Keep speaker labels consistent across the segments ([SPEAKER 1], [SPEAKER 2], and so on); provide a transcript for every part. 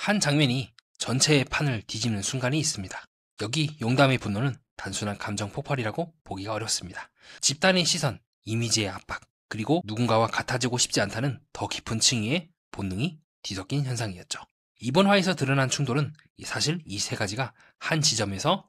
[SPEAKER 1] 한 장면이 전체의 판을 뒤집는 순간이 있습니다. 여기 용담의 분노는 단순한 감정 폭발이라고 보기가 어렵습니다. 집단의 시선, 이미지의 압박, 그리고 누군가와 같아지고 싶지 않다는 더 깊은 층위의 본능이 뒤섞인 현상이었죠. 이번 화에서 드러난 충돌은 사실 이 세 가지가 한 지점에서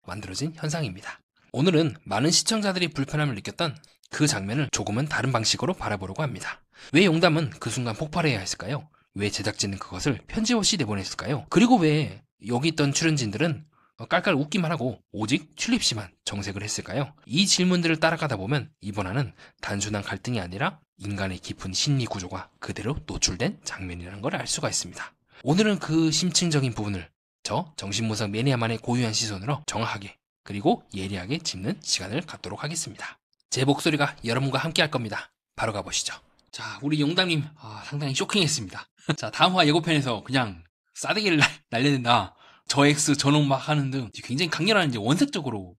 [SPEAKER 1] 만들어진 현상입니다. 오늘은 많은 시청자들이 불편함을 느꼈던 그 장면을 조금은 다른 방식으로 바라보려고 합니다. 왜 용담은 그 순간 폭발해야 했을까요? 왜 제작진은 그것을 편집 없이 내보냈을까요? 그리고 왜 여기 있던 출연진들은 깔깔 웃기만 하고 오직 튤립 씨만 정색을 했을까요? 이 질문들을 따라가다 보면 이번 화는 단순한 갈등이 아니라 인간의 깊은 심리 구조가 그대로 노출된 장면이라는 걸 알 수가 있습니다. 오늘은 그 심층적인 부분을 저 정신분석 매니아만의 고유한 시선으로 정확하게 그리고 예리하게 짚는 시간을 갖도록 하겠습니다. 제 목소리가 여러분과 함께 할 겁니다. 바로 가보시죠.
[SPEAKER 2] 자, 우리 용담님 상당히 쇼킹했습니다. 자, 다음화 예고편에서 그냥 싸대기를 날려댄다. 저 X 저놈 막 하는 등 굉장히 강렬한 이제 원색적으로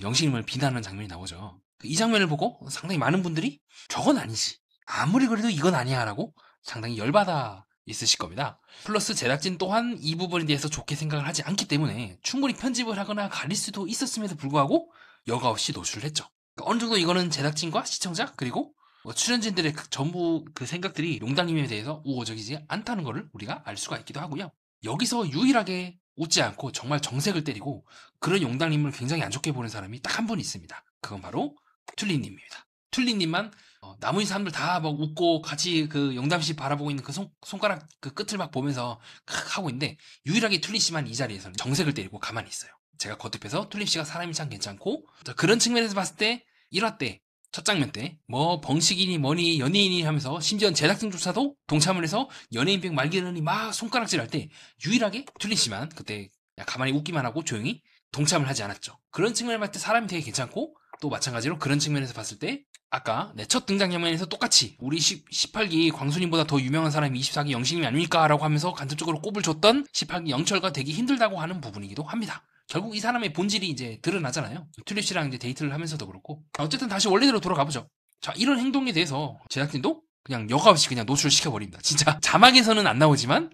[SPEAKER 2] 영식님을 비난하는 장면이 나오죠. 이 장면을 보고 상당히 많은 분들이 저건 아니지. 아무리 그래도 이건 아니야 라고 상당히 열받아 있으실 겁니다. 플러스 제작진 또한 이 부분에 대해서 좋게 생각을 하지 않기 때문에 충분히 편집을 하거나 가릴 수도 있었음에도 불구하고 여과 없이 노출을 했죠. 그러니까 어느 정도 이거는 제작진과 시청자 그리고 출연진들의 전부 그 생각들이 용담님에 대해서 우호적이지 않다는 것을 우리가 알 수가 있기도 하고요. 여기서 유일하게 웃지 않고 정말 정색을 때리고 그런 용담님을 굉장히 안 좋게 보는 사람이 딱 한 분 있습니다. 그건 바로 튤립님입니다. 튤립님만 나머지 사람들 다 막 웃고 같이 그 용담씨 바라보고 있는 그 손가락 그 끝을 막 보면서 하고 있는데 유일하게 튤립씨만 이 자리에서는 정색을 때리고 가만히 있어요. 제가 거듭해서 튤립씨가 사람이 참 괜찮고 그런 측면에서 봤을 때 1화 때 첫 장면 때 뭐 벙식이니 뭐니 연예인이 하면서 심지어 제작진조차도 동참을 해서 연예인병 말기르니 막 손가락질 할 때 유일하게 튤립씨만 그때 가만히 웃기만 하고 조용히 동참을 하지 않았죠. 그런 측면을 봤을 때 사람이 되게 괜찮고 또 마찬가지로 그런 측면에서 봤을 때 아까 내 첫 등장 장면에서 똑같이 우리 18기 광순님보다 더 유명한 사람이 24기 영식님이 아닙니까? 라고 하면서 간접적으로 꼽을 줬던 18기 영철과 되기 힘들다고 하는 부분이기도 합니다. 결국 이 사람의 본질이 이제 드러나잖아요. 튤립 씨랑 이제 데이트를 하면서도 그렇고. 어쨌든 다시 원래대로 돌아가보죠. 자, 이런 행동에 대해서 제작진도 그냥 여과 없이 그냥 노출시켜버립니다. 진짜 자막에서는 안 나오지만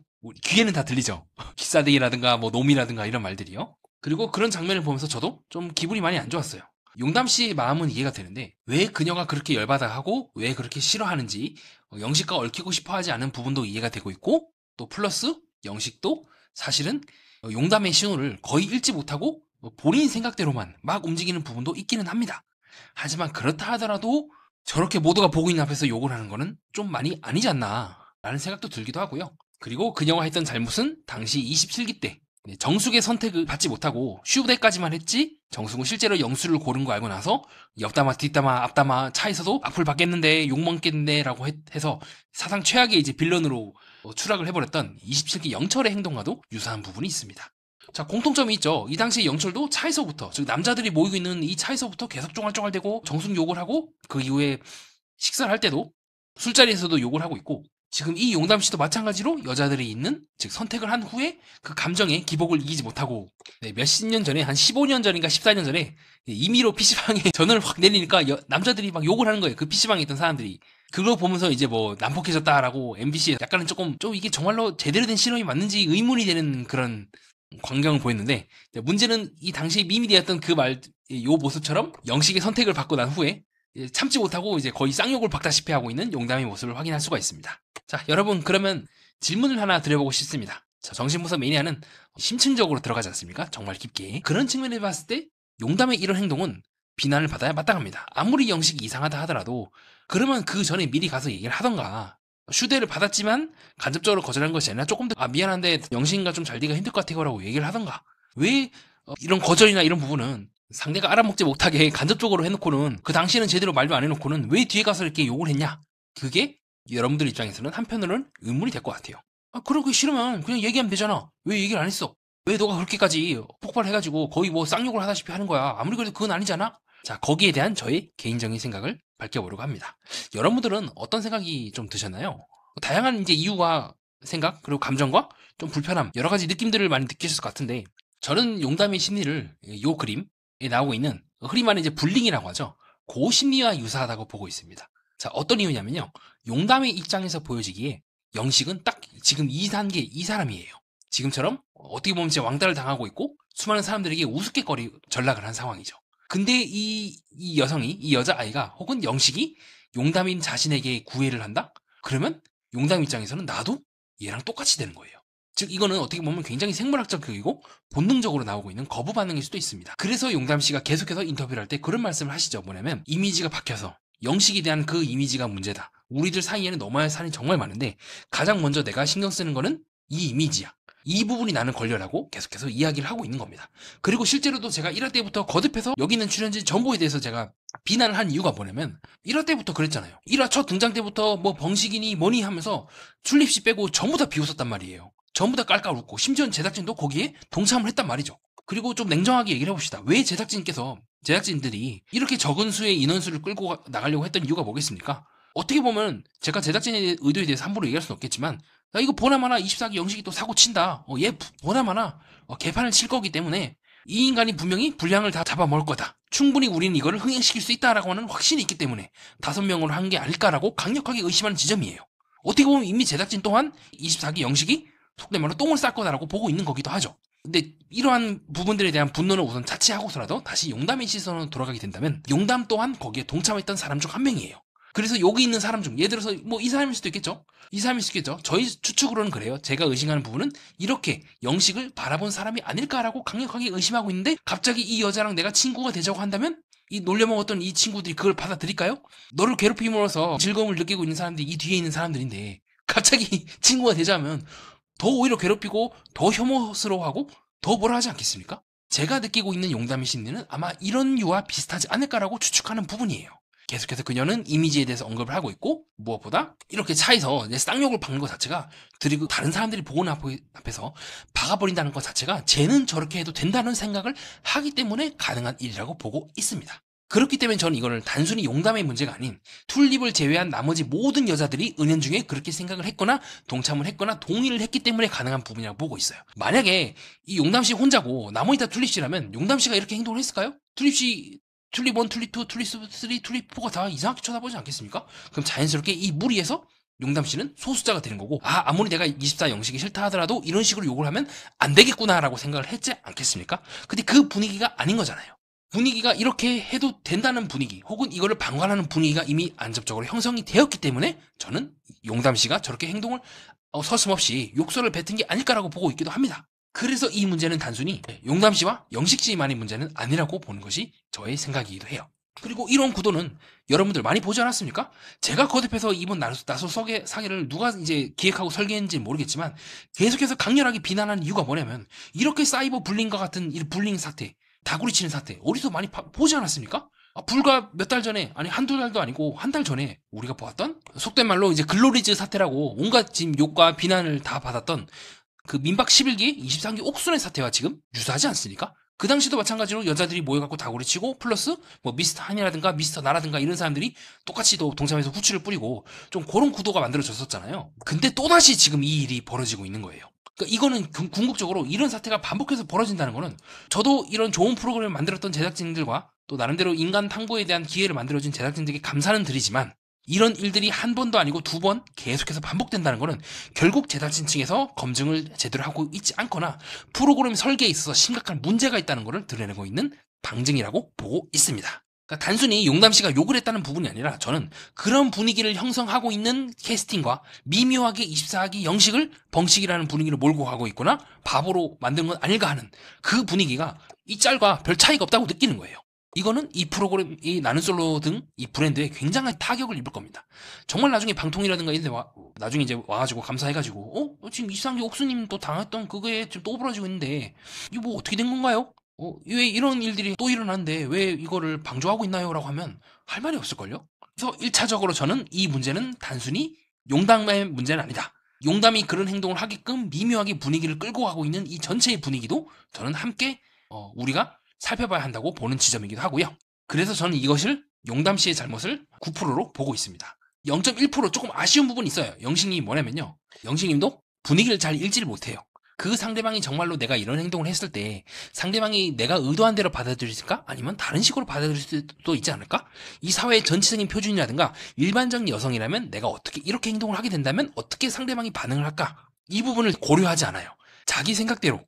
[SPEAKER 2] 귀에는 다 들리죠. 기싸대기라든가 뭐 놈이라든가 이런 말들이요. 그리고 그런 장면을 보면서 저도 좀 기분이 많이 안 좋았어요. 용담 씨의 마음은 이해가 되는데 왜 그녀가 그렇게 열받아 하고 왜 그렇게 싫어하는지 영식과 얽히고 싶어하지 않은 부분도 이해가 되고 있고 또 플러스 영식도 사실은 용담의 신호를 거의 읽지 못하고 본인 생각대로만 막 움직이는 부분도 있기는 합니다. 하지만 그렇다 하더라도 저렇게 모두가 보고 있는 앞에서 욕을 하는 거는 좀 많이 아니지 않나 라는 생각도 들기도 하고요. 그리고 그녀가 했던 잘못은 당시 27기 때 정숙의 선택을 받지 못하고 슈대까지만 했지 정숙은 실제로 영수를 고른 거 알고 나서 옆담화 뒷담화 앞담화 차에서도 악플 받겠는데 욕먹겠는데 라고 해서 사상 최악의 이제 빌런으로 추락을 해버렸던 27기 영철의 행동과도 유사한 부분이 있습니다. 자, 공통점이 있죠. 이 당시 영철도 차에서부터 즉 남자들이 모이고 있는 이 차에서부터 계속 쫑알쫑알대고 정숙 욕을 하고 그 이후에 식사를 할 때도 술자리에서도 욕을 하고 있고 지금 이 용담 씨도 마찬가지로 여자들이 있는 즉 선택을 한 후에 그 감정의 기복을 이기지 못하고 몇십 년 전에 한 15년 전인가 14년 전에 임의로 PC방에 전원을 확 내리니까 남자들이 막 욕을 하는 거예요. 그 PC방에 있던 사람들이. 그걸 보면서 이제 뭐 난폭해졌다라고 MBC에 약간은 조금 좀 이게 정말로 제대로 된 실험이 맞는지 의문이 되는 그런 광경을 보였는데 문제는 이 당시에 미미되었던 그 요 모습처럼 영식의 선택을 받고 난 후에 참지 못하고 이제 거의 쌍욕을 박다시피 하고 있는 용담의 모습을 확인할 수가 있습니다. 자, 여러분 그러면 질문을 하나 드려보고 싶습니다. 자, 정신분석 매니아는 심층적으로 들어가지 않습니까? 정말 깊게. 그런 측면에서 봤을 때 용담의 이런 행동은 비난을 받아야 마땅합니다. 아무리 영식이 이상하다 하더라도 그러면 그 전에 미리 가서 얘기를 하던가 휴대를 받았지만 간접적으로 거절한 것이 아니라 조금 더 미안한데 영식인가 좀 잘 되기가 힘들 것 같아요 라고 얘기를 하던가 왜 이런 거절이나 이런 부분은 상대가 알아먹지 못하게 간접적으로 해놓고는 그 당시에는 제대로 말도 안 해놓고는 왜 뒤에 가서 이렇게 욕을 했냐 그게 여러분들 입장에서는 한편으로는 의문이 될 것 같아요. 그러기 싫으면 그냥 얘기하면 되잖아. 왜 얘기를 안 했어? 왜 너가 그렇게까지 폭발해가지고 거의 뭐 쌍욕을 하다시피 하는 거야. 아무리 그래도 그건 아니잖아. 자, 거기에 대한 저의 개인적인 생각을 밝혀보려고 합니다. 여러분들은 어떤 생각이 좀 드셨나요? 다양한 이제 이유와 생각 그리고 감정과 좀 불편함 여러 가지 느낌들을 많이 느끼셨을 것 같은데 저는 용담의 심리를 요 그림에 나오고 있는 흔히 말하는 이제 불링이라고 하죠. 그 심리와 유사하다고 보고 있습니다. 자, 어떤 이유냐면요. 용담의 입장에서 보여지기에 영식은 딱 지금 이 단계 이 사람이에요. 지금처럼 어떻게 보면 제 왕따를 당하고 있고 수많은 사람들에게 우습게거리 전락을 한 상황이죠. 근데 이 여성이, 이 여자아이가 혹은 영식이 용담인 자신에게 구애를 한다? 그러면 용담 입장에서는 나도 얘랑 똑같이 되는 거예요. 즉 이거는 어떻게 보면 굉장히 생물학적 교육이고 본능적으로 나오고 있는 거부 반응일 수도 있습니다. 그래서 용담 씨가 계속해서 인터뷰를 할 때 그런 말씀을 하시죠. 뭐냐면 이미지가 박혀서 영식에 대한 그 이미지가 문제다. 우리들 사이에는 넘어야 할 산이 정말 많은데 가장 먼저 내가 신경 쓰는 거는 이 이미지야. 이 부분이 나는 걸려라고 계속해서 이야기를 하고 있는 겁니다. 그리고 실제로도 제가 1화 때부터 거듭해서 여기 있는 출연진 전부에 대해서 제가 비난을 한 이유가 뭐냐면 1화 때부터 그랬잖아요. 1화 첫 등장 때부터 뭐 벙식이니 뭐니 하면서 출립씨 빼고 전부 다 비웃었단 말이에요. 전부 다 깔깔 웃고 심지어는 제작진도 거기에 동참을 했단 말이죠. 그리고 좀 냉정하게 얘기를 해봅시다. 왜 제작진들이 이렇게 적은 수의 인원수를 끌고 나가려고 했던 이유가 뭐겠습니까? 어떻게 보면 제가 제작진의 의도에 대해서 함부로 얘기할 수는 없겠지만 야, 이거 보나마나 24기 영식이 또 사고 친다. 얘 보나마나 개판을 칠 거기 때문에 이 인간이 분명히 분량을 다 잡아먹을 거다. 충분히 우리는 이거를 흥행시킬 수 있다라고 하는 확신이 있기 때문에 5명으로 한 게 아닐까라고 강력하게 의심하는 지점이에요. 어떻게 보면 이미 제작진 또한 24기 영식이 속된 말로 똥을 쌀 거다라고 보고 있는 거기도 하죠. 근데 이러한 부분들에 대한 분노는 우선 자체하고서라도 다시 용담의 시선으로 돌아가게 된다면 용담 또한 거기에 동참했던 사람 중 한 명이에요. 그래서 여기 있는 사람 중 예를 들어서 뭐 이 사람일 수도 있겠죠. 이 사람일 수도 있겠죠. 저희 추측으로는 그래요. 제가 의심하는 부분은 이렇게 영식을 바라본 사람이 아닐까라고 강력하게 의심하고 있는데 갑자기 이 여자랑 내가 친구가 되자고 한다면 이 놀려먹었던 이 친구들이 그걸 받아들일까요? 너를 괴롭힘으로써 즐거움을 느끼고 있는 사람들이 이 뒤에 있는 사람들인데 갑자기 친구가 되자면 더 오히려 괴롭히고 더 혐오스러워하고 더 뭐라 하지 않겠습니까? 제가 느끼고 있는 용담의 심리는 아마 이런 유와 비슷하지 않을까라고 추측하는 부분이에요. 계속해서 그녀는 이미지에 대해서 언급을 하고 있고 무엇보다 이렇게 차에서 쌍욕을 박는 것 자체가 그리고 다른 사람들이 보는 앞에서 박아버린다는 것 자체가 쟤는 저렇게 해도 된다는 생각을 하기 때문에 가능한 일이라고 보고 있습니다. 그렇기 때문에 저는 이거를 단순히 용담의 문제가 아닌 튤립을 제외한 나머지 모든 여자들이 은연중에 그렇게 생각을 했거나 동참을 했거나 동의를 했기 때문에 가능한 부분이라고 보고 있어요. 만약에 이 용담씨 혼자고 나머지 다 튤립씨라면 용담씨가 이렇게 행동을 했을까요? 튤립 1, 튤립 2, 튤립 3, 튤립 4가 다 이상하게 쳐다보지 않겠습니까? 그럼 자연스럽게 이 무리에서 용담씨는 소수자가 되는 거고 아무리 내가 24 영식이 싫다 하더라도 이런 식으로 욕을 하면 안 되겠구나라고 생각을 했지 않겠습니까? 근데 그 분위기가 아닌 거잖아요. 분위기가 이렇게 해도 된다는 분위기 혹은 이거를 방관하는 분위기가 이미 안접적으로 형성이 되었기 때문에 저는 용담씨가 저렇게 행동을 서슴없이 욕설을 뱉은 게 아닐까라고 보고 있기도 합니다. 그래서 이 문제는 단순히 용담씨와 영식씨만의 문제는 아니라고 보는 것이 저의 생각이기도 해요. 그리고 이런 구도는 여러분들 많이 보지 않았습니까? 제가 거듭해서 이번 나소 사계를 누가 이제 기획하고 설계했는지 모르겠지만 계속해서 강렬하게 비난하는 이유가 뭐냐면 이렇게 사이버 불링과 같은 이 불링 사태, 다구리 치는 사태 어디서 많이 보지 않았습니까? 불과 몇 달 전에 아니 한두 달도 아니고 한 달 전에 우리가 보았던 속된 말로 이제 글로리즈 사태라고 온갖 지금 욕과 비난을 다 받았던 그 민박 11기 23기 옥순의 사태와 지금 유사하지 않습니까? 그 당시도 마찬가지로 여자들이 모여갖고 다구리 치고 플러스 뭐 미스터 한이라든가 미스터 나라든가 이런 사람들이 똑같이 또 동참해서 후추를 뿌리고 좀 그런 구도가 만들어졌었잖아요. 근데 또다시 지금 이 일이 벌어지고 있는 거예요. 그러니까 이거는 궁극적으로 이런 사태가 반복해서 벌어진다는 거는 저도 이런 좋은 프로그램을 만들었던 제작진들과 또 나름대로 인간 탐구에 대한 기회를 만들어준 제작진들에게 감사는 드리지만 이런 일들이 한 번도 아니고 두 번 계속해서 반복된다는 거는 결국 제작진 층에서 검증을 제대로 하고 있지 않거나 프로그램 설계에 있어서 심각한 문제가 있다는 것을 드러내고 있는 방증이라고 보고 있습니다. 그러니까 단순히 용담씨가 욕을 했다는 부분이 아니라 저는 그런 분위기를 형성하고 있는 캐스팅과 미묘하게 24기 영식을 벙식이라는 분위기를 몰고 가고 있거나 바보로 만든 건 아닐까 하는 그 분위기가 이 짤과 별 차이가 없다고 느끼는 거예요. 이거는 이 프로그램, 이 나는 솔로 등 이 브랜드에 굉장한 타격을 입을 겁니다. 정말 나중에 방통이라든가 이런 데 나중에 이제 와가지고 감사해가지고, 지금 이상기 옥수님 또 당했던 그거에 지금 또 벌어지고 있는데, 이거 뭐 어떻게 된 건가요? 왜 이런 일들이 또 일어나는데 왜 이거를 방조하고 있나요? 라고 하면 할 말이 없을걸요? 그래서 1차적으로 저는 이 문제는 단순히 용담의 문제는 아니다. 용담이 그런 행동을 하게끔 미묘하게 분위기를 끌고 가고 있는 이 전체의 분위기도 저는 함께, 우리가 살펴봐야 한다고 보는 지점이기도 하고요. 그래서 저는 이것을 용담씨의 잘못을 9%로 보고 있습니다. 0.1% 조금 아쉬운 부분이 있어요. 영식님이 뭐냐면요. 영식님도 분위기를 잘 읽지를 못해요.
[SPEAKER 1] 그 상대방이 정말로 내가 이런 행동을 했을 때 상대방이 내가 의도한 대로 받아들일까? 아니면 다른 식으로 받아들일 수도 있지 않을까? 이 사회의 전체적인 표준이라든가 일반적인 여성이라면 내가 어떻게 이렇게 행동을 하게 된다면 어떻게 상대방이 반응을 할까? 이 부분을 고려하지 않아요. 자기 생각대로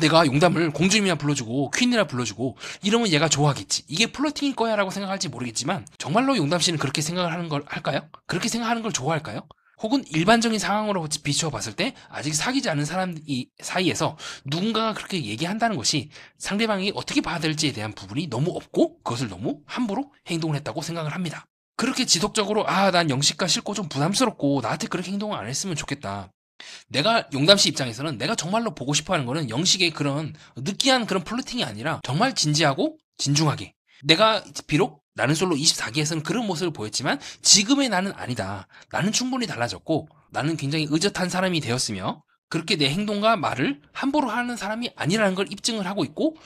[SPEAKER 1] 내가 용담을 공주님이라 불러주고 퀸이라 불러주고 이러면 얘가 좋아하겠지. 이게 플러팅일 거야 라고 생각할지 모르겠지만 정말로 용담 씨는 그렇게 생각을 하는 걸 할까요? 그렇게 생각하는 걸 좋아할까요? 혹은 일반적인 상황으로 비추어 봤을 때 아직 사귀지 않은 사람 사이에서 누군가가 그렇게 얘기한다는 것이 상대방이 어떻게 받아들일지에 대한 부분이 너무 없고 그것을 너무 함부로 행동을 했다고 생각을 합니다. 그렇게 지속적으로 난 영식과 싫고 좀 부담스럽고 나한테 그렇게 행동을 안 했으면 좋겠다. 내가 용담 씨 입장에서는 내가 정말로 보고 싶어 하는 거는 영식의 그런 느끼한 그런 플러팅이 아니라 정말 진지하고 진중하게 내가 비록 나는 솔로 24기에서는 그런 모습을 보였지만 지금의 나는 아니다. 나는 충분히 달라졌고 나는 굉장히 의젓한 사람이 되었으며 그렇게 내 행동과 말을 함부로 하는 사람이 아니라는 걸 입증을 하고 있고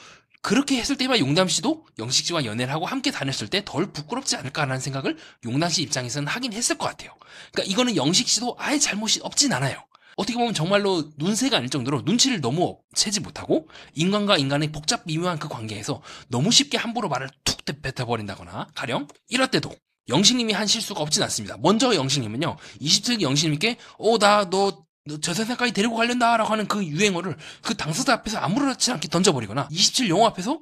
[SPEAKER 1] 그렇게 했을 때만 용담 씨도 영식 씨와 연애를 하고 함께 다녔을 때 덜 부끄럽지 않을까라는 생각을 용담 씨 입장에서는 하긴 했을 것 같아요. 그러니까 이거는 영식 씨도 아예 잘못이 없진 않아요. 어떻게 보면 정말로 눈새가 아닐 정도로 눈치를 너무 채지 못하고 인간과 인간의 복잡 미묘한 그 관계에서 너무 쉽게 함부로 말을 툭 뱉어버린다거나 가령 이럴 때도 영식님이 한 실수가 없진 않습니다. 먼저 영식님은요 27기 영식님께 너 저 세상까지 데리고 가련다 라고 하는 그 유행어를 그 당사자 앞에서 아무렇지 않게 던져버리거나 27 영화 앞에서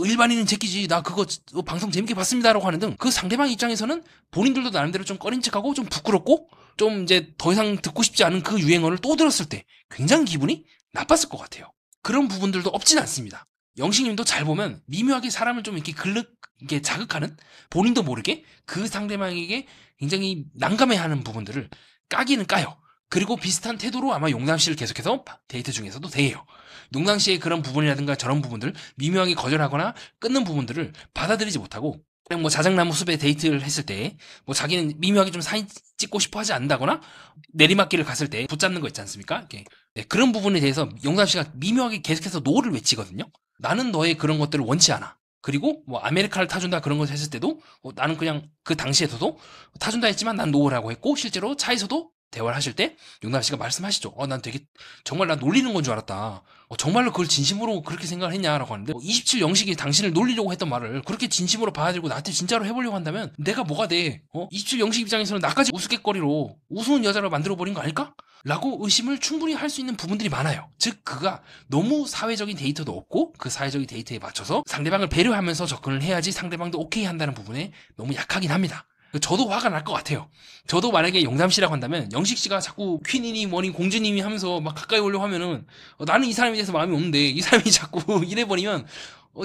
[SPEAKER 1] 일반인은 제끼지 나 그거 방송 재밌게 봤습니다 라고 하는 등 그 상대방 입장에서는 본인들도 나름대로 좀 꺼린 척하고 좀 부끄럽고 좀 이제 더 이상 듣고 싶지 않은 그 유행어를 또 들었을 때 굉장히 기분이 나빴을 것 같아요. 그런 부분들도 없진 않습니다. 영식님도 잘 보면 미묘하게 사람을 좀 이렇게 이렇게 자극하는 본인도 모르게 그 상대방에게 굉장히 난감해하는 부분들을 까기는 까요. 그리고 비슷한 태도로 아마 용담 씨를 계속해서 데이트 중에서도 대해요. 용담 씨의 그런 부분이라든가 저런 부분들 미묘하게 거절하거나 끊는 부분들을 받아들이지 못하고 그냥 자작나무 숲에 데이트를 했을 때 자기는 미묘하게 좀 사진 찍고 싶어 하지 않는다거나 내리막길을 갔을 때 붙잡는 거 있지 않습니까? 이렇게. 네, 그런 부분에 대해서 용담 씨가 미묘하게 계속해서 노를 외치거든요. 나는 너의 그런 것들을 원치 않아. 그리고 아메리카를 타준다 그런 걸 했을 때도 나는 그냥 그 당시에서도 타준다 했지만 난 노라고 했고 실제로 차에서도 대화를 하실 때 용담 씨가 말씀하시죠. 난 되게 정말 나 놀리는 건 줄 알았다. 정말로 그걸 진심으로 그렇게 생각을 했냐라고 하는데 27 영식이 당신을 놀리려고 했던 말을 그렇게 진심으로 받아들이고 나한테 진짜로 해보려고 한다면 내가 뭐가 돼? 27 영식 입장에서는 나까지 우스갯거리로 우스운 여자로 만들어버린 거 아닐까? 라고 의심을 충분히 할 수 있는 부분들이 많아요. 즉 그가 너무 사회적인 데이터도 없고 그 사회적인 데이터에 맞춰서 상대방을 배려하면서 접근을 해야지 상대방도 오케이 한다는 부분에 너무 약하긴 합니다. 저도 화가 날 것 같아요. 저도 만약에 용담 씨라고 한다면 영식 씨가 자꾸 퀸이니 뭐니 공주님이 하면서 막 가까이 오려고 하면은 나는 이 사람에 대해서 마음이 없는데 이 사람이 자꾸 이래버리면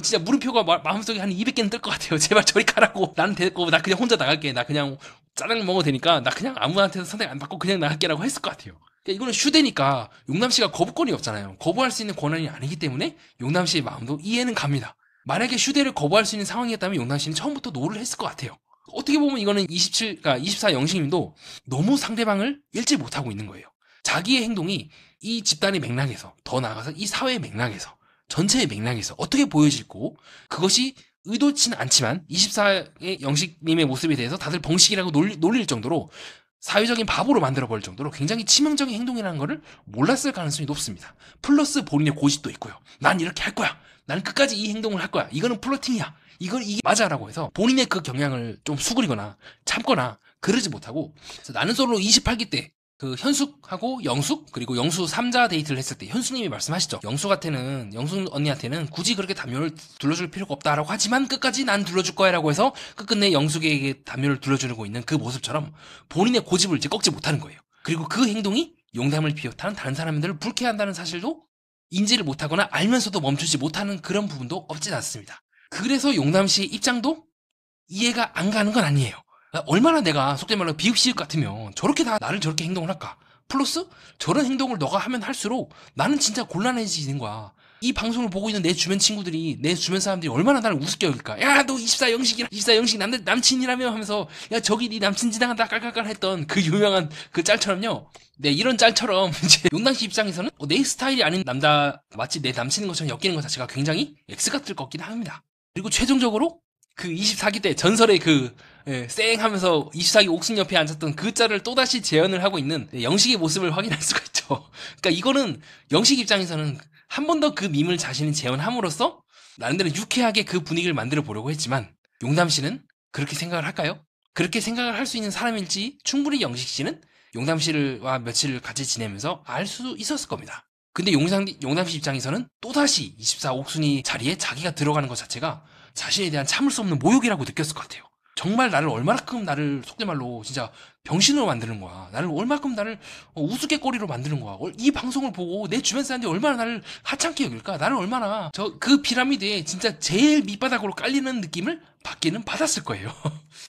[SPEAKER 1] 진짜 물음표가 마음속에 한 200개는 뜰 것 같아요. 제발 저리 가라고. 나는 됐고 나 그냥 혼자 나갈게. 나 그냥 짜장 먹어도 되니까 나 그냥 아무한테도 선택 안 받고 그냥 나갈게라고 했을 것 같아요. 그러니까 이거는 휴대니까 용담 씨가 거부권이 없잖아요. 거부할 수 있는 권한이 아니기 때문에 용담 씨의 마음도 이해는 갑니다. 만약에 휴대를 거부할 수 있는 상황이었다면 용담 씨는 처음부터 노를 했을 것 같아요. 어떻게 보면 이거는 24 영식님도 너무 상대방을 읽지 못하고 있는 거예요. 자기의 행동이 이 집단의 맥락에서 더 나아가서 이 사회의 맥락에서 전체의 맥락에서 어떻게 보여질고 그것이 의도치는 않지만 24의 영식님의 모습에 대해서 다들 벙식이라고 놀릴 정도로 사회적인 바보로 만들어버릴 정도로 굉장히 치명적인 행동이라는 것을 몰랐을 가능성이 높습니다. 플러스 본인의 고집도 있고요. 난 이렇게 할 거야. 난 끝까지 이 행동을 할 거야. 이거는 플러팅이야. 이게 맞아라고 해서 본인의 그 경향을 좀 수그리거나 참거나 그러지 못하고 나는 솔로 28기 때 그 현숙하고 영숙 그리고 영수 3자 데이트를 했을 때 현숙님이 말씀하시죠. 영숙 언니한테는 굳이 그렇게 담요를 둘러줄 필요가 없다라고 하지만 끝까지 난 둘러줄 거야라고 해서 끝끝내 영숙에게 담요를 둘러주고 있는 그 모습처럼 본인의 고집을 이제 꺾지 못하는 거예요. 그리고 그 행동이 용담을 비롯한 다른 사람들을 불쾌한다는 사실도 인지를 못하거나 알면서도 멈추지 못하는 그런 부분도 없진 않습니다. 그래서 용담 씨의 입장도 이해가 안 가는 건 아니에요. 얼마나 내가 속된 말로 비읍시읒 같으면 저렇게 다 나를 저렇게 행동을 할까? 플러스 저런 행동을 너가 하면 할수록 나는 진짜 곤란해지는 거야. 이 방송을 보고 있는 내 주변 친구들이 내 주변 사람들이 얼마나 나를 우습게 여길까? 야 너 24 영식이라 24 영식 남친이라며 하면서 야 저기 네 남친 지나간다 깔깔깔 했던 그 유명한 그 짤처럼요. 네 이런 짤처럼 이제 용담 씨 입장에서는 내 스타일이 아닌 남자 마치 내 남친인 것처럼 엮이는 것 자체가 굉장히 X가 뜰 것 같긴 합니다. 그리고 최종적으로 그 24기 때 전설의 쌩 하면서 24기 옥순 옆에 앉았던 그 짤을 또다시 재현을 하고 있는 영식의 모습을 확인할 수가 있죠. 그러니까 이거는 영식 입장에서는 한 번 더 그 밈을 자신이 재현함으로써 나름대로 유쾌하게 그 분위기를 만들어 보려고 했지만 용담 씨는 그렇게 생각을 할까요? 그렇게 생각을 할 수 있는 사람일지 충분히 영식 씨는 용담 씨와 며칠 같이 지내면서 알 수 있었을 겁니다. 근데 용담 씨 입장에서는 또다시 24 옥순이 자리에 자기가 들어가는 것 자체가 자신에 대한 참을 수 없는 모욕이라고 느꼈을 것 같아요. 정말 얼마만큼 나를 속된 말로 진짜 병신으로 만드는 거야. 얼마만큼 나를 우스갯거리로 만드는 거야. 이 방송을 보고 내 주변 사람들이 얼마나 나를 하찮게 여길까? 나를 얼마나 그 피라미드에 진짜 제일 밑바닥으로 깔리는 느낌을 받기는 받았을 거예요.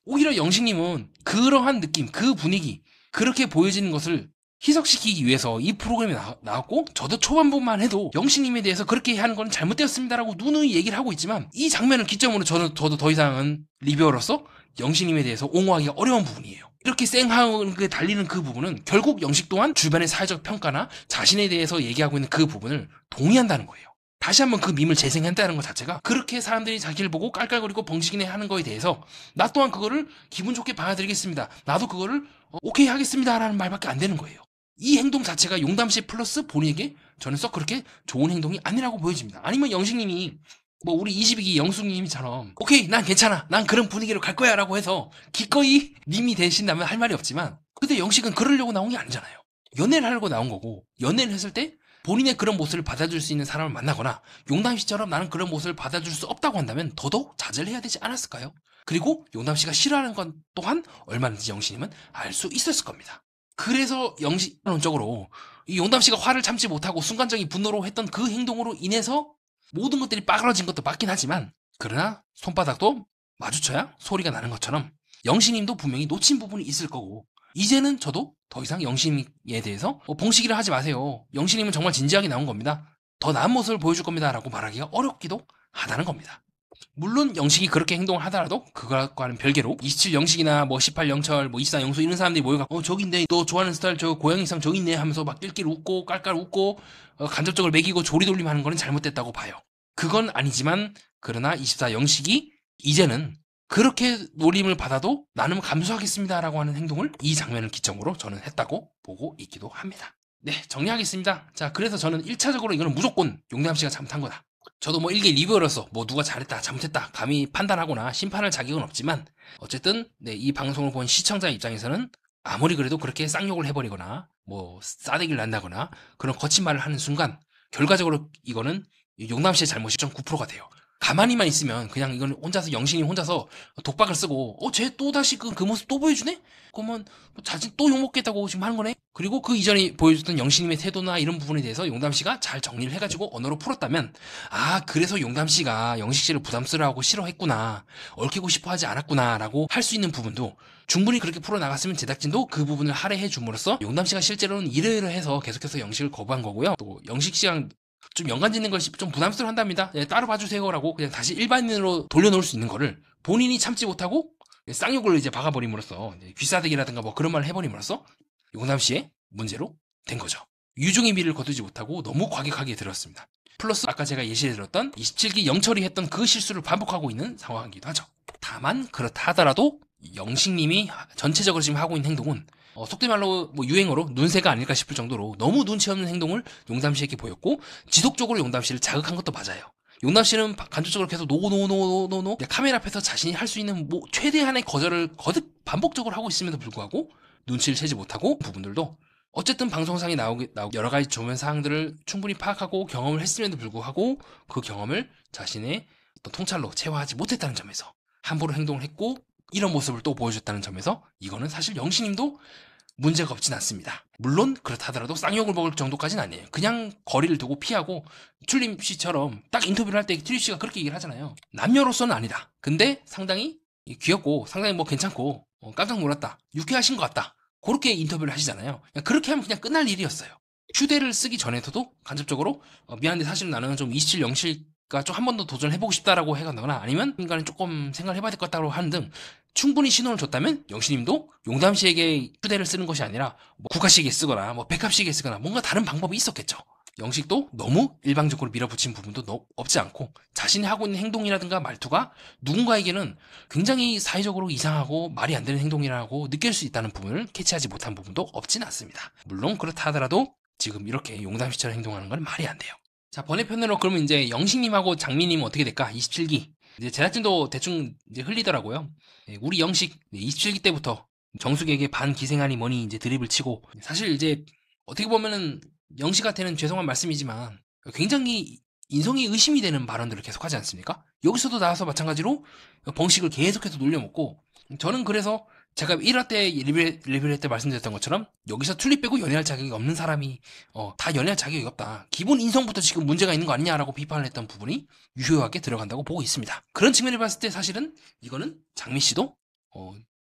[SPEAKER 1] 오히려 영식님은 그러한 느낌, 그 분위기, 그렇게 보여지는 것을 희석시키기 위해서 이 프로그램에 나왔고 저도 초반부만 해도 영식님에 대해서 그렇게 하는 건 잘못되었습니다라고 누누이 얘기를 하고 있지만 이 장면을 기점으로 저도 더 이상은 리뷰어로서 영식님에 대해서 옹호하기가 어려운 부분이에요. 이렇게 쌩하게 달리는 그 부분은 결국 영식 또한 주변의 사회적 평가나 자신에 대해서 얘기하고 있는 그 부분을 동의한다는 거예요. 다시 한번 그 밈을 재생한다는 것 자체가 그렇게 사람들이 자기를 보고 깔깔거리고 벙치기네 하는 거에 대해서 나 또한 그거를 기분 좋게 받아들이겠습니다. 나도 그거를 오케이 하겠습니다 라는 말밖에 안 되는 거예요. 이 행동 자체가 용담씨 플러스 본인에게 저는 썩 그렇게 좋은 행동이 아니라고 보여집니다. 아니면 영식님이 우리 22기 영숙님이처럼 오케이 난 괜찮아 난 그런 분위기로 갈 거야 라고 해서 기꺼이 님이 되신다면 할 말이 없지만 근데 영식은 그러려고 나온 게 아니잖아요. 연애를 하려고 나온 거고 연애를 했을 때 본인의 그런 모습을 받아줄 수 있는 사람을 만나거나 용담씨처럼 나는 그런 모습을 받아줄 수 없다고 한다면 더더욱 자제를 해야 되지 않았을까요? 그리고 용담씨가 싫어하는 건 또한 얼마든지 영식님은 알 수 있었을 겁니다. 그래서 영식론적으로 이 용담씨가 화를 참지 못하고 순간적인 분노로 했던 그 행동으로 인해서 모든 것들이 빠그러진 것도 맞긴 하지만 그러나 손바닥도 마주쳐야 소리가 나는 것처럼 영식님도 분명히 놓친 부분이 있을 거고 이제는 저도 더 이상 영식님에 대해서 봉식이를 하지 마세요. 영식님은 정말 진지하게 나온 겁니다. 더 나은 모습을 보여줄 겁니다 라고 말하기가 어렵기도 하다는 겁니다. 물론 영식이 그렇게 행동을 하더라도 그것과는 별개로 27 영식이나 18 영철 24 영수 이런 사람들이 모여갖고 저기 있네 너 좋아하는 스타일 저 고양이상 저기 있네 하면서 막 낄낄 웃고 깔깔 웃고 간접적으로 먹이고 조리돌림 하는 거는 잘못됐다고 봐요. 그건 아니지만 그러나 24 영식이 이제는 그렇게 놀림을 받아도 나는 감수하겠습니다 라고 하는 행동을 이 장면을 기점으로 저는 했다고 보고 있기도 합니다. 네, 정리하겠습니다. 자, 그래서 저는 1차적으로 이거는 무조건 용담씨가 잘못한 거다. 저도 일개 리뷰어로서 누가 잘했다 잘못했다 감히 판단하거나 심판할 자격은 없지만 어쨌든 이 방송을 본 시청자 입장에서는 아무리 그래도 그렇게 쌍욕을 해버리거나 싸대기를 난다거나 그런 거친 말을 하는 순간 결과적으로 이거는 용담씨의 잘못이 9%가 돼요. 가만히만 있으면 그냥 이건 혼자서 영신이 혼자서 독박을 쓰고 쟤 또다시 그 모습 또 보여주네? 그러면 자진 또 욕먹겠다고 지금 하는 거네? 그리고 그 이전에 보여줬던 영신님의 태도나 이런 부분에 대해서 용담씨가 잘 정리를 해가지고 언어로 풀었다면 그래서 용담씨가 영식씨를 부담스러워하고 싫어했구나 얽히고 싶어 하지 않았구나 라고 할 수 있는 부분도 충분히 그렇게 풀어나갔으면 제작진도 그 부분을 할애해 줌으로써 용담씨가 실제로는 이러이러해서 계속해서 영식을 거부한 거고요. 또 영식씨랑 좀 연관 짓는 것이 좀 부담스러워 한답니다. 따로 봐주세요라고 그냥 다시 일반인으로 돌려놓을 수 있는 거를 본인이 참지 못하고 쌍욕을 이제 박아버림으로써 귀싸대기라든가 그런 말을 해버림으로써 용담씨의 문제로 된 거죠. 유종의 미를 거두지 못하고 너무 과격하게 들었습니다. 플러스 아까 제가 예시해드렸던 27기 영철이 했던 그 실수를 반복하고 있는 상황이기도 하죠. 다만 그렇다 하더라도 영식님이 전체적으로 지금 하고 있는 행동은 속된 말로 유행어로 눈새가 아닐까 싶을 정도로 너무 눈치 없는 행동을 용담씨에게 보였고 지속적으로 용담씨를 자극한 것도 맞아요. 용담씨는 간접적으로 계속 노 카메라 앞에서 자신이 할 수 있는 최대한의 거절을 거듭 반복적으로 하고 있음에도 불구하고 눈치를 채지 못하고 부분들도 어쨌든 방송상에 나오고 여러 가지 조면 사항들을 충분히 파악하고 경험을 했음에도 불구하고 그 경험을 자신의 어떤 통찰로 체화하지 못했다는 점에서 함부로 행동을 했고 이런 모습을 또 보여줬다는 점에서 이거는 사실 영신님도 문제가 없진 않습니다. 물론 그렇다 하더라도 쌍욕을 먹을 정도까지는 아니에요. 그냥 거리를 두고 피하고 튤립 씨처럼 딱 인터뷰를 할 때 튤립 씨가 그렇게 얘기를 하잖아요. 남녀로서는 아니다. 근데 상당히 귀엽고 상당히 괜찮고 깜짝 놀랐다. 유쾌하신 것 같다. 그렇게 인터뷰를 하시잖아요. 그렇게 하면 그냥 끝날 일이었어요. 휴대를 쓰기 전에도 간접적으로 미안한데 사실 나는 좀 27 영실과 좀 한 번 더 도전해보고 싶다라고 해가거나 아니면 인간은 조금 생각을 해봐야 될 것 같다고 하는 등 충분히 신호를 줬다면 영신님도 용담씨에게 휴대를 쓰는 것이 아니라 국가시기에 쓰거나 백합시기에 쓰거나 뭔가 다른 방법이 있었겠죠. 영식도 너무 일방적으로 밀어붙인 부분도 없지 않고 자신이 하고 있는 행동이라든가 말투가 누군가에게는 굉장히 사회적으로 이상하고 말이 안 되는 행동이라고 느낄 수 있다는 부분을 캐치하지 못한 부분도 없진 않습니다. 물론 그렇다 하더라도 지금 이렇게 용담 씨처럼 행동하는 건 말이 안 돼요. 자, 번외편으로 그러면 이제 영식님하고 장미님 어떻게 될까? 27기. 이제 제작진도 대충 이제 흘리더라고요. 우리 영식 27기 때부터 정숙에게 반기생하니 뭐니 이제 드립을 치고 사실 이제 어떻게 보면은 영식한테는 죄송한 말씀이지만 굉장히 인성이 의심이 되는 발언들을 계속 하지 않습니까? 여기서도 나와서 마찬가지로 벙식을 계속해서 놀려먹고 저는 그래서 제가 1화 때 리뷰할 때 말씀드렸던 것처럼 여기서 튤립 빼고 연애할 자격이 없는 사람이 다 연애할 자격이 없다. 기본 인성부터 지금 문제가 있는 거 아니냐라고 비판을 했던 부분이 유효하게 들어간다고 보고 있습니다. 그런 측면을 봤을 때 사실은 이거는 장미 씨도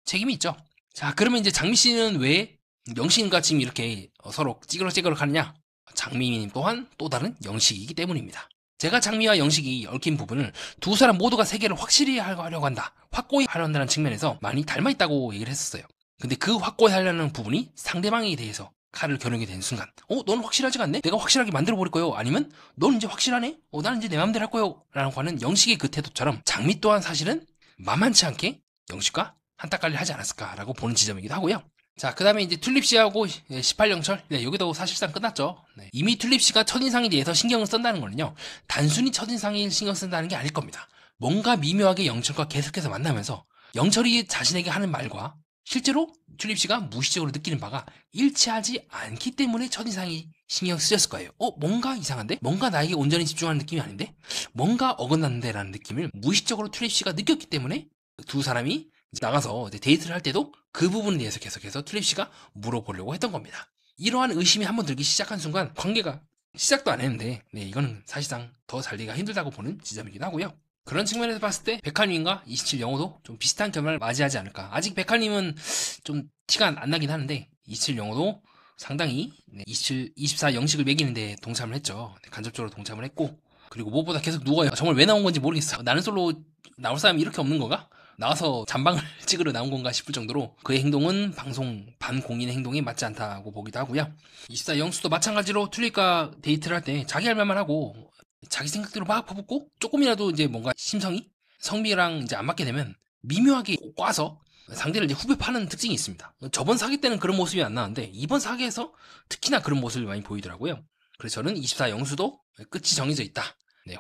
[SPEAKER 1] 책임이 있죠. 자, 그러면 이제 장미 씨는 왜 영식과 지금 이렇게 서로 찌그러찌그러 하느냐? 장미님 또한 또 다른 영식이기 때문입니다. 제가 장미와 영식이 얽힌 부분을 두 사람 모두가 세계를 확실히 하려고 한다, 확고히 하려 한다는 측면에서 많이 닮아있다고 얘기를 했었어요. 근데 그 확고히 하려는 부분이 상대방에 대해서 칼을 겨누게 된 순간 너는 확실하지가 않네? 내가 확실하게 만들어버릴 거요. 아니면 넌 이제 확실하네? 나는 이제 내 맘대로 할 거요. 라고 하는 영식의 그 태도처럼 장미 또한 사실은 만만치 않게 영식과 한따까리 하지 않았을까라고 보는 지점이기도 하고요. 자, 그 다음에 이제 튤립씨하고 18영철. 네, 여기도 사실상 끝났죠. 네. 이미 튤립씨가 첫인상에 대해서 신경을 쓴다는 거는요, 단순히 첫인상에 신경 쓴다는 게 아닐 겁니다. 뭔가 미묘하게 영철과 계속해서 만나면서 영철이 자신에게 하는 말과 실제로 튤립씨가 무의식적으로 느끼는 바가 일치하지 않기 때문에 첫인상이 신경 쓰였을 거예요. 뭔가 이상한데? 뭔가 나에게 온전히 집중하는 느낌이 아닌데? 뭔가 어긋났는데? 라는 느낌을 무의식적으로 튤립씨가 느꼈기 때문에 두 사람이 나가서 데이트를 할 때도 그 부분에 대해서 계속해서 튤립씨가 물어보려고 했던 겁니다. 이러한 의심이 한번 들기 시작한 순간 관계가 시작도 안 했는데 이거는 사실상 더 살기가 힘들다고 보는 지점이기도 하고요. 그런 측면에서 봤을 때 백할님과 27영호도 좀 비슷한 결말을 맞이하지 않을까. 아직 백할님은 좀 티가 안 나긴 하는데 27영호도 상당히 24 영식을 매기는데 동참을 했죠. 간접적으로 동참을 했고, 그리고 무엇보다 계속 누워요. 정말 왜 나온 건지 모르겠어요. 나는 솔로 나올 사람이 이렇게 없는 건가? 나와서 잠방을 찍으러 나온 건가 싶을 정도로 그의 행동은 방송 반공인의 행동에 맞지 않다고 보기도 하고요. 24 영수도 마찬가지로 튤립과 데이트를 할 때 자기 할 말만 하고 자기 생각대로 막 퍼붓고 조금이라도 이제 뭔가 심성이 성비랑 이제 안 맞게 되면 미묘하게 꽈서 상대를 이제 후벼 파는 특징이 있습니다. 저번 사기 때는 그런 모습이 안 나왔는데 이번 사기에서 특히나 그런 모습이 많이 보이더라고요. 그래서 저는 24 영수도 끝이 정해져 있다.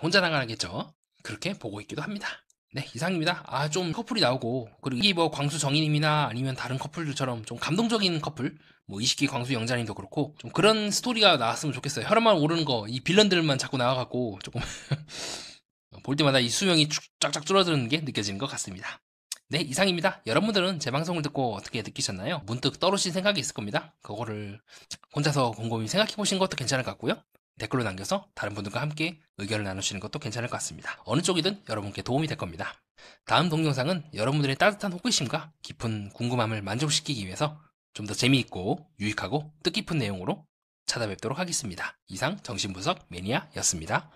[SPEAKER 1] 혼자 나가겠죠. 그렇게 보고 있기도 합니다. 네, 이상입니다. 좀 커플이 나오고, 그리고 이 광수 정인님이나 아니면 다른 커플들처럼 좀 감동적인 커플, 20기 광수 영자님도 그렇고, 좀 그런 스토리가 나왔으면 좋겠어요. 혈압만 오르는 거, 이 빌런들만 자꾸 나와갖고, 조금, 볼 때마다 이 수명이 쫙쫙 줄어드는 게 느껴지는 것 같습니다. 네, 이상입니다. 여러분들은 제 방송을 듣고 어떻게 느끼셨나요? 문득 떠오르신 생각이 있을 겁니다. 그거를 혼자서 곰곰이 생각해보시는 것도 괜찮을 것 같고요. 댓글로 남겨서 다른 분들과 함께 의견을 나누시는 것도 괜찮을 것 같습니다. 어느 쪽이든 여러분께 도움이 될 겁니다. 다음 동영상은 여러분들의 따뜻한 호기심과 깊은 궁금함을 만족시키기 위해서 좀 더 재미있고 유익하고 뜻깊은 내용으로 찾아뵙도록 하겠습니다. 이상 정신분석 매니아였습니다.